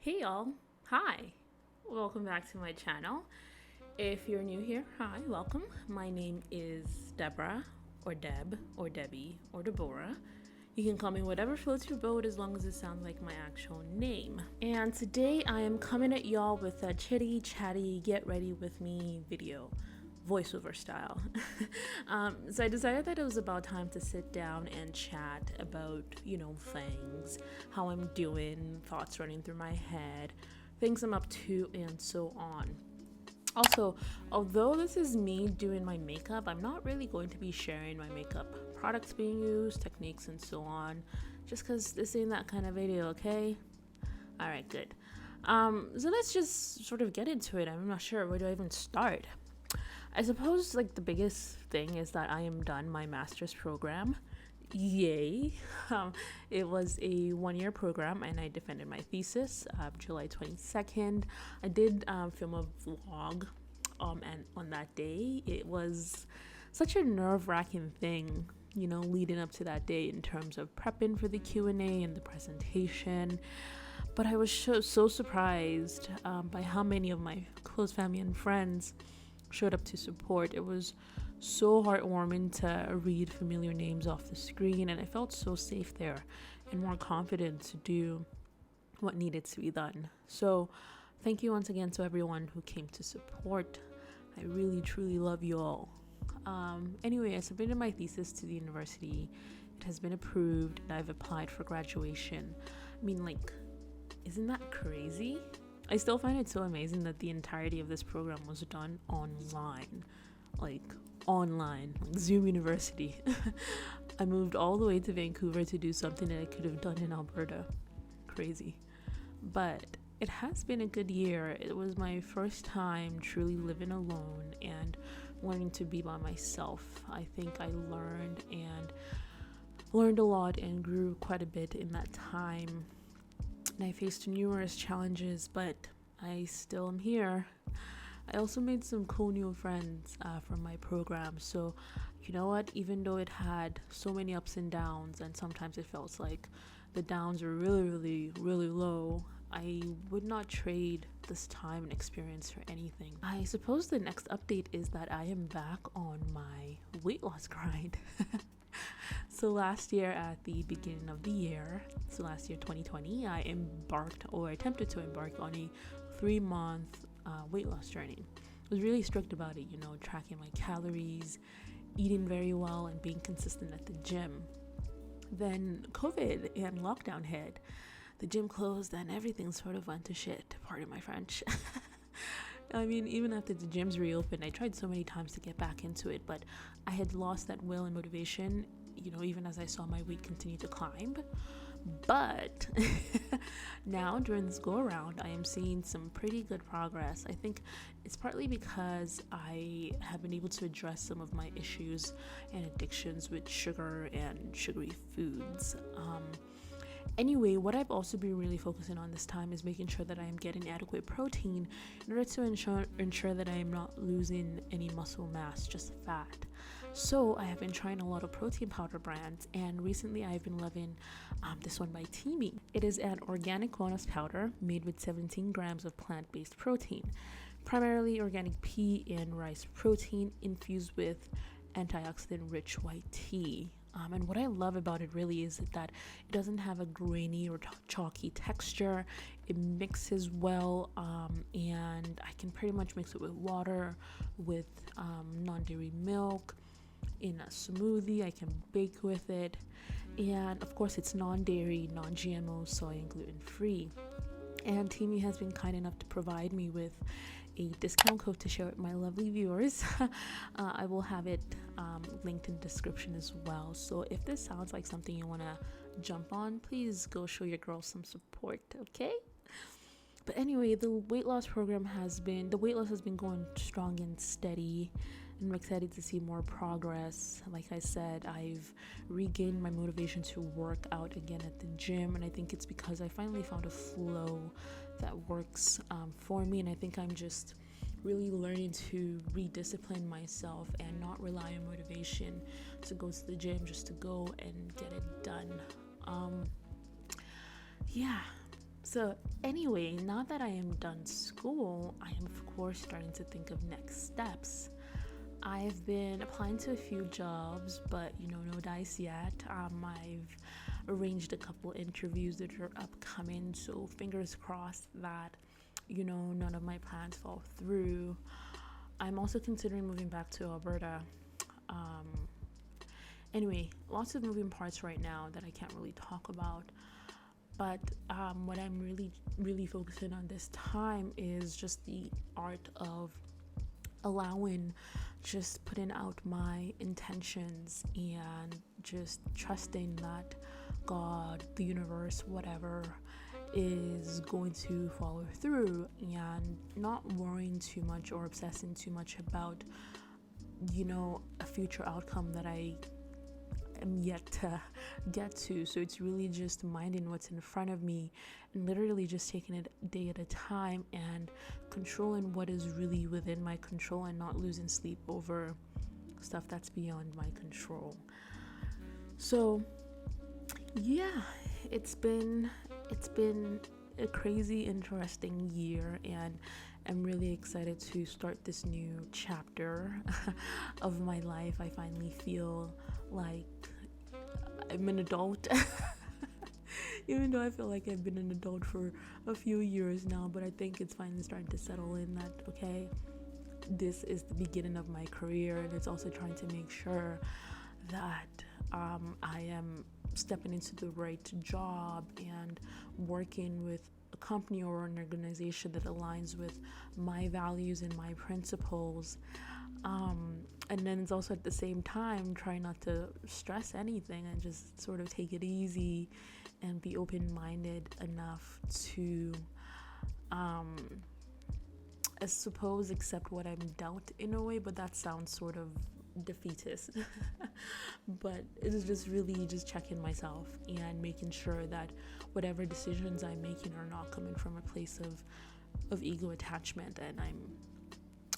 Hey y'all, hi, welcome back to my channel. If you're new here, hi, welcome. My name is Deborah, or Deb, or Debbie, or Deborah. You can call me whatever floats your boat as long as it sounds like my actual name. And today I am coming at y'all with a chitty chatty get ready with me video, voiceover style. So I decided that it was about time to sit down and chat about, things, how I'm doing, thoughts running through my head, things I'm up to, and so on. Also, although this is me doing my makeup, I'm not really going to be sharing my makeup products being used, techniques, and so on, just because this ain't that kind of video, okay? Alright, good. So let's just sort of get into it. I'm not sure, where do I even start? I suppose like the biggest thing is that I am done my master's program. Yay. It was a 1-year program and I defended my thesis July 22nd. I did film a vlog and on that day. It was such a nerve-wracking thing, leading up to that day in terms of prepping for the Q&A and the presentation. But I was so surprised by how many of my close family and friends showed up to support. It was so heartwarming to read familiar names off the screen, and I felt so safe there and more confident to do what needed to be done. So thank you once again to everyone who came to support. I really truly love you all. Anyway, I submitted my thesis to the university. It has been approved and I've applied for graduation. I mean, isn't that crazy? I still find it so amazing that the entirety of this program was done online, like Zoom University. I moved all the way to Vancouver to do something that I could have done in Alberta. Crazy. But it has been a good year. It was my first time truly living alone and learning to be by myself. I think I learned a lot and grew quite a bit in that time. And I faced numerous challenges, but I still am here. I also made some cool new friends from my program. So, you know what? Even though it had so many ups and downs, and sometimes it felt like the downs were really, really, really low, I would not trade this time and experience for anything. I suppose the next update is that I am back on my weight loss grind. So last year at the beginning of the year, so last year 2020, I attempted to embark on a 3-month weight loss journey. I was really strict about it, tracking my calories, eating very well, and being consistent at the gym. Then COVID and lockdown hit. The gym closed and everything sort of went to shit, pardon my French. I mean, even after the gyms reopened, I tried so many times to get back into it, but I had lost that will and motivation, even as I saw my weight continue to climb. But now during this go around, I am seeing some pretty good progress. I think it's partly because I have been able to address some of my issues and addictions with sugar and sugary foods. Anyway, what I've also been really focusing on this time is making sure that I am getting adequate protein in order to ensure that I am not losing any muscle mass, just fat. So I have been trying a lot of protein powder brands, and recently I've been loving this one by Teami. It is an organic wellness powder made with 17 grams of plant-based protein, primarily organic pea and rice protein infused with antioxidant-rich white tea. And what I love about it really is that it doesn't have a grainy or chalky texture. It mixes well, and I can pretty much mix it with water, with non-dairy milk, in a smoothie. I can bake with it. And of course, it's non-dairy, non-GMO, soy, and gluten-free. And Teami has been kind enough to provide me with a discount code to share with my lovely viewers. I will have it linked in the description as well. So if this sounds like something you want to jump on, please go show your girl some support, okay? But anyway, the weight loss has been going strong and steady, and I'm excited to see more progress. Like I said, I've regained my motivation to work out again at the gym, and I think it's because I finally found a flow that works for me, and I think I'm just really learning to rediscipline myself and not rely on motivation to go to the gym just to go and get it done. Yeah, So, anyway, now that I am done school, I am, of course, starting to think of next steps. I've been applying to a few jobs, but no dice yet. I've arranged a couple interviews that are upcoming, so fingers crossed that none of my plans fall through. I'm also considering moving back to Alberta. Um, anyway, lots of moving parts right now that I can't really talk about. But what I'm really focusing on this time is just the art of allowing, just putting out my intentions and just trusting that God, the universe, whatever, is going to follow through, and not worrying too much or obsessing too much about a future outcome that I am yet to get to. So it's really just minding what's in front of me and literally just taking it a day at a time and controlling what is really within my control and not losing sleep over stuff that's beyond my control. So yeah, it's been a crazy interesting year, and I'm really excited to start this new chapter of my life. I finally feel like I'm an adult. Even though I feel like I've been an adult for a few years now, but I think it's finally starting to settle in that, okay, this is the beginning of my career, and it's also trying to make sure that I am stepping into the right job and working with a company or an organization that aligns with my values and my principles. And then it's also at the same time trying not to stress anything and just sort of take it easy and be open-minded enough to I suppose accept what I'm dealt in a way, but that sounds sort of defeatist. But it's just really just checking myself and making sure that whatever decisions I'm making are not coming from a place of ego attachment, and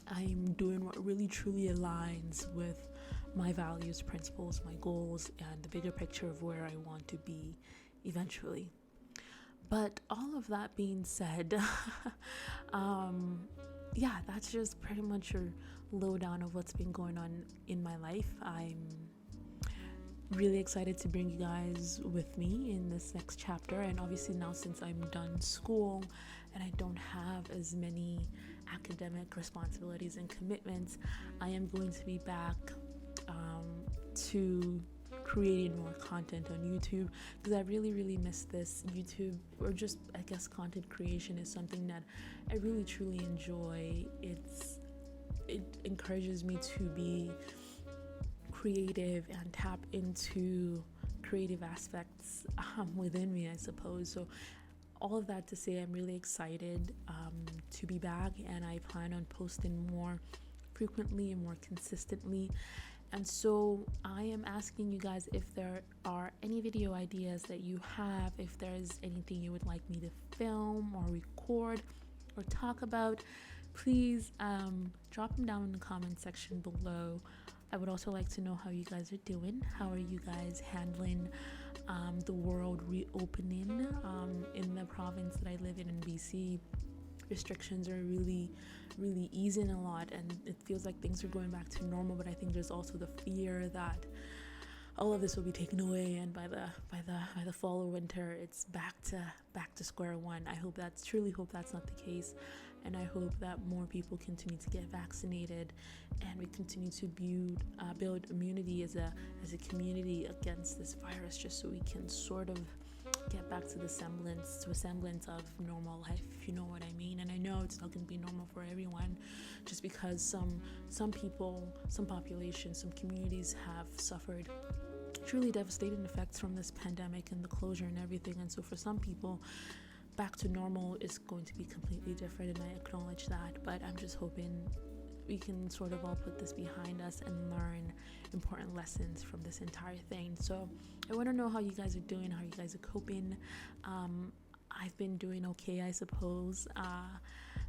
I'm doing what really truly aligns with my values, principles, my goals, and the bigger picture of where I want to be eventually. But all of that being said, yeah, that's just pretty much a lowdown of what's been going on in my life. I'm really excited to bring you guys with me in this next chapter, and obviously now, since I'm done school and I don't have as many academic responsibilities and commitments, I am going to be back to creating more content on YouTube, because I really miss this. YouTube, or just I guess content creation, is something that I really truly enjoy. It encourages me to be creative and tap into creative aspects within me, I suppose. So all of that to say, I'm really excited to be back, and I plan on posting more frequently and more consistently. And so I am asking you guys if there are any video ideas that you have, if there's anything you would like me to film or record or talk about, please drop them down in the comment section below. I would also like to know how you guys are doing. How are you guys handling the world reopening in the province that I live in BC? Restrictions are really easing a lot, and it feels like things are going back to normal, but I think there's also the fear that all of this will be taken away, and by the fall or winter it's back to square one. I truly hope that's not the case, and I hope that more people continue to get vaccinated and we continue to build immunity as a community against this virus, just so we can sort of get back to a semblance of normal life, if you know what I mean. And I know it's not going to be normal for everyone, just because some people, some populations, some communities have suffered truly devastating effects from this pandemic and the closure and everything. And so for some people, back to normal is going to be completely different, and I acknowledge that. But I'm just hoping we can sort of all put this behind us and learn important lessons from this entire thing. So I want to know how you guys are doing, how you guys are coping. I've been doing okay, I suppose.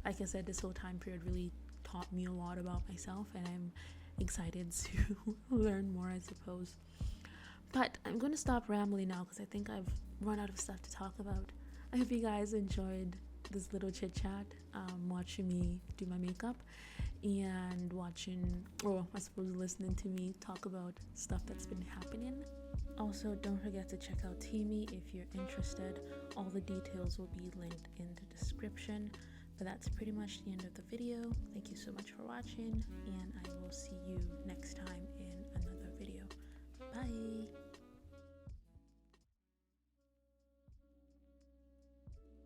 Like I said, this whole time period really taught me a lot about myself, and I'm excited to learn more, I suppose. But I'm going to stop rambling now, because I think I've run out of stuff to talk about. I hope you guys enjoyed this little chit chat, watching me do my makeup and watching, or I suppose listening to me talk about stuff that's been happening. Also, don't forget to check out Teami if you're interested. All the details will be linked in the description. But that's pretty much the end of the video. Thank you so much for watching, and I will see you next time.